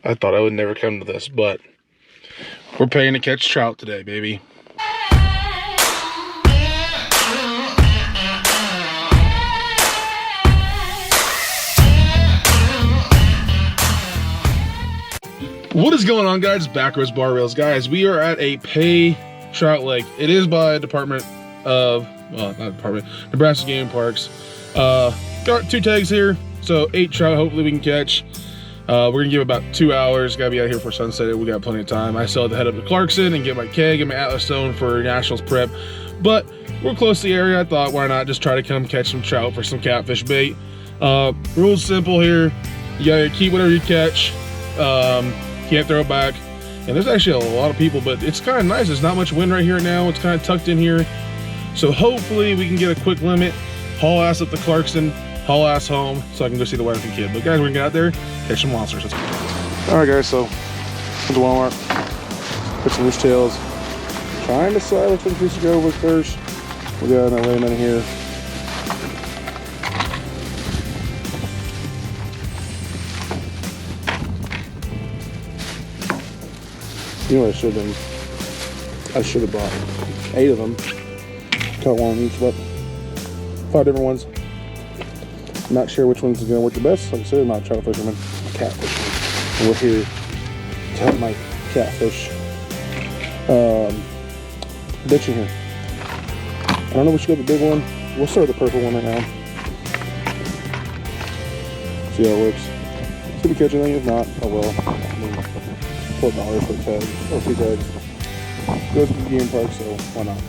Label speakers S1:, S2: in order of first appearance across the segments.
S1: I thought I would never come to this, but we're paying to catch trout today, baby. What is going on, guys? Backwards Barbells. Guys, we are at a pay trout lake. It is by Department of, well, not Department, Nebraska Game Parks. Got 2 tags here, so 8 trout hopefully we can catch. We're gonna give about 2 hours. Gotta be out here for sunset. We got plenty of time. I still have to head up to Clarkson and get my keg and my Atlas Stone for Nationals prep, but we're close to the area. I thought, why not just try to come catch some trout for some catfish bait. Rules simple here. You gotta keep whatever you catch. Can't throw it back. And there's actually a lot of people, but it's kind of nice. There's not much wind right here now. It's kind of tucked in here. So hopefully we can get a quick limit, haul ass up to Clarkson, haul ass home, so I can go see the wife and kid. But guys, we're gonna get out there, catch some monsters. Let's go. All right, guys, so went to Walmart, put some roost tails. Trying to decide which one we should go with first. We got an layman in here. You know what I should have bought 8 of them. Caught one each, but 5 different ones. I'm not sure which one's gonna work the best. Like I said, I'm not a trout fisherman, I'm a cat fisherman. And we're here to help my catfish ditching here. I don't know which should go the big one. We'll start with the purple one right now. See how it works. Should we catch anything? If not, oh well. I mean, $4 for a tag, or 2 tags. Goes to the game park, so why not?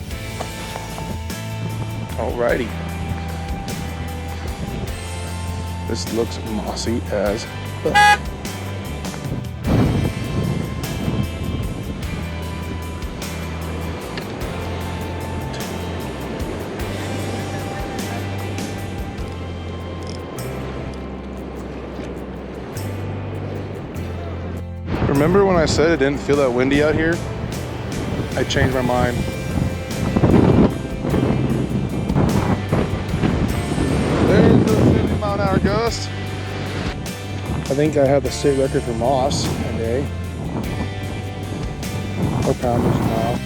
S1: Alrighty. This looks mossy as fuck. Remember when I said it didn't feel that windy out here? I changed my mind. There's the 50-mile-an-hour gust. I think I have the state record for moss a day. Or pounders a mile.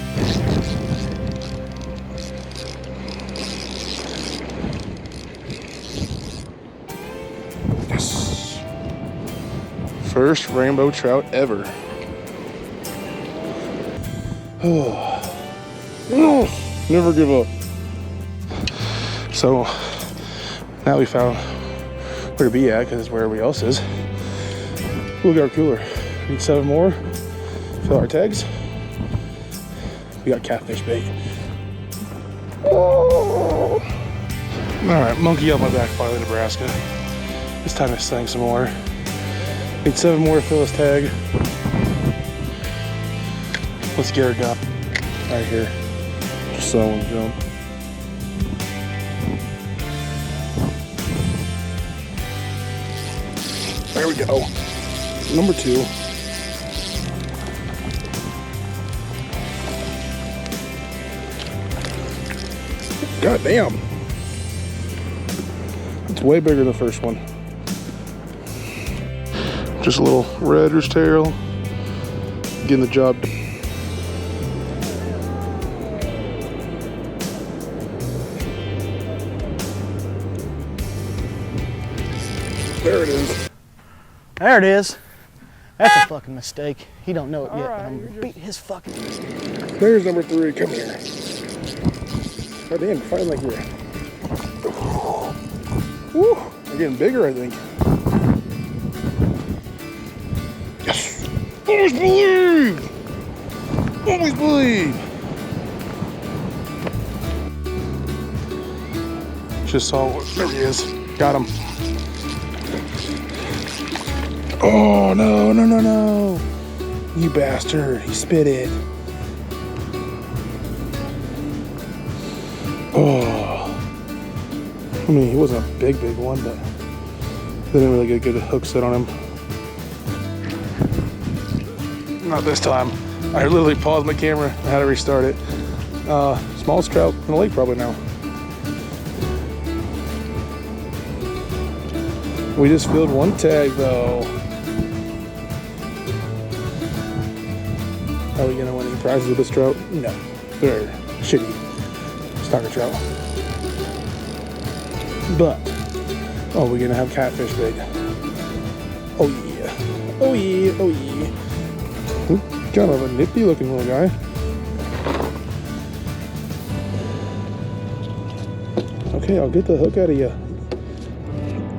S1: Yes. First rainbow trout ever. Oh, never give up. So now we found where to be at, because it's where everybody else is. Look at our cooler. Need 7 more. Fill our tags. We got catfish bait. Oh. All right, monkey up my back finally, Nebraska. It's time to sing some more. Need 7 more to fill this tag. Let's get her done. Right here. Just so I want to jump. There we go. Number 2. God damn. It's way bigger than the first one. Just a little red roost tail. Getting the job done. There it is.
S2: There it is. That's a fucking mistake. He don't know it yet,
S3: right,
S2: but I'm gonna beat his fucking mistake.
S1: There's number 3. Come here. God damn, fighting like we're. Woo! They're getting bigger, I think. Yes! Always believe! Always believe! Just saw. There he is. Got him. Oh, no, no, no, no. You bastard. He spit it. Oh. I mean, he wasn't a big one, but they didn't really get a good hook set on him. Not this time. I literally paused my camera and had to restart it. Smallest trout in the lake probably now. We just filled 1 tag though. Are we gonna win any prizes with this trout? No, they're shitty stocker trout. But are we gonna have catfish bait? Oh yeah, oh yeah, oh yeah. Kind of a nippy looking little guy. Okay, I'll get the hook out of you.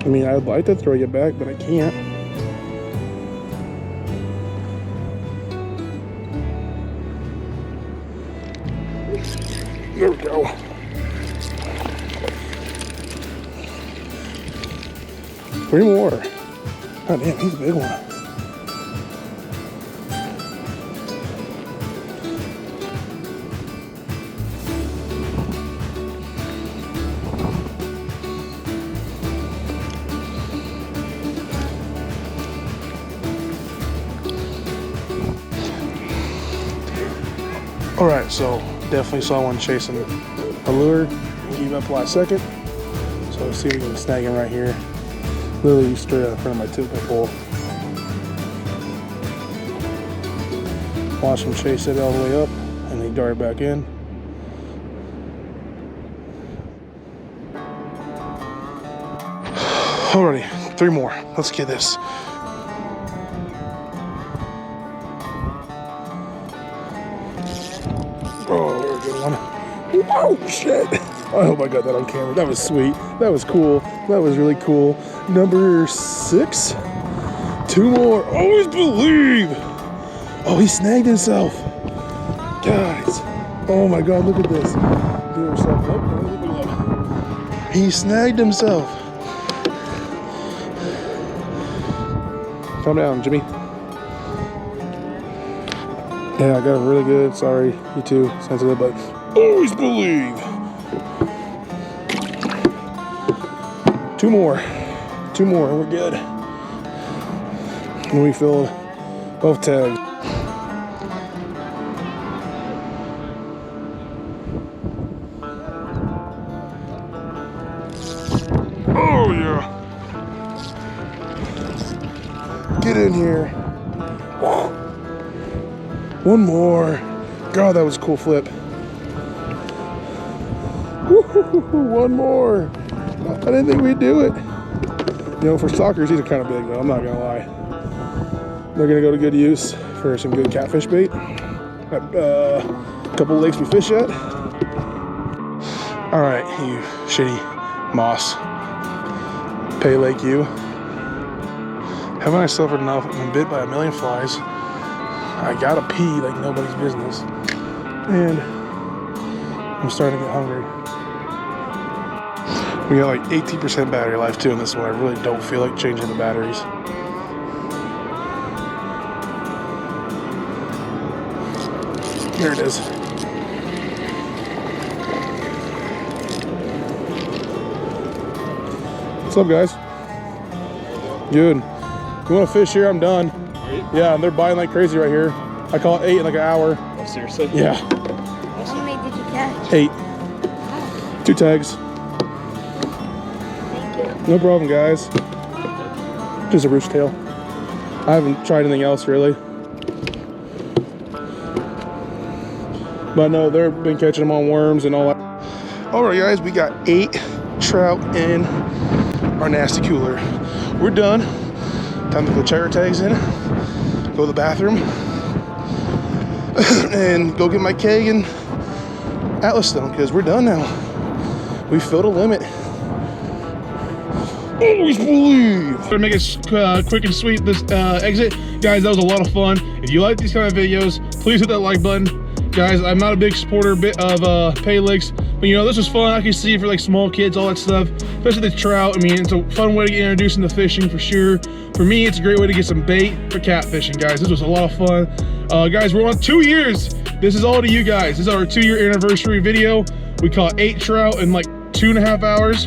S1: I mean, I'd like to throw you back, but I can't. There we go. Three more. God damn, he's a big one. All right, so definitely saw one chasing a lure. Gave up last second. So let's see if we can snag him right here. Literally straight in front of my typical pole. Watch him chase it all the way up and then dart back in. Alrighty, three more. Let's get this. Oh, very good one. Oh, shit. I hope I got that on camera. That was sweet. That was cool. That was really cool. Number 6. 2 more. Always believe. Oh, he snagged himself. Guys. Oh my God, look at this. Give himself up. He snagged himself. Calm down, Jimmy. Yeah, I got it really good. Sorry, you too, sensitive, but always believe. 2 more. 2 more, and we're good. And we filled both tags. Oh yeah. Get in here. One more. God, that was a cool flip. One more. I didn't think we'd do it. You know, for stalkers, these are kind of big though, I'm not gonna lie. They're gonna go to good use for some good catfish bait. A couple lakes we fish at. All right, you shitty moss. Pay Lake you. Haven't I suffered enough? I've been bit by a million flies. I gotta pee like nobody's business. And I'm starting to get hungry. We got like 18% battery life too in this one. I really don't feel like changing the batteries. Here it is. What's up, guys? Good. You want to fish here? I'm done. Yeah, they're buying like crazy right here. I caught 8 in like an hour.
S3: Oh, seriously?
S1: Yeah.
S3: How many did you catch?
S1: 8. 2 tags.
S3: Thank you.
S1: No problem, guys. Just a roost tail. I haven't tried anything else really. But no, they've been catching them on worms and all that. All right, guys, we got 8 trout in our nasty cooler. We're done. Time to go check our tags in, go to the bathroom, and go get my keg and Atlas stone because we're done now. We filled a limit. Always believe. Gonna make it quick and sweet this exit. Guys, that was a lot of fun. If you like these kind of videos, please hit that like button. Guys, I'm not a big supporter of pay licks, but you know, this was fun. I can see for like small kids, all that stuff, especially the trout. I mean, it's a fun way to get introduced into fishing for sure. For me, it's a great way to get some bait for catfishing, guys. This was a lot of fun. Guys, we're on 2 years. This is all to you guys. This is our 2-year anniversary video. We caught 8 trout in like 2.5 hours.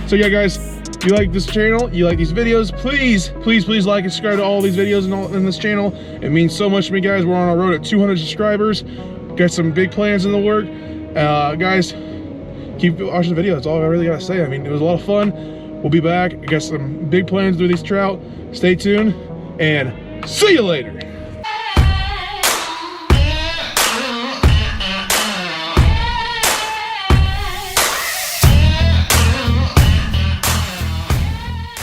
S1: So yeah, guys, if you like this channel, you like these videos, please, please, please like and subscribe to all these videos and all in this channel. It means so much to me, guys. We're on our road at 200 subscribers. Got some big plans in the work. Guys, keep watching the video. That's all I really gotta say. I mean, it was a lot of fun. We'll be back. I got some big plans to do these trout. Stay tuned and see you later.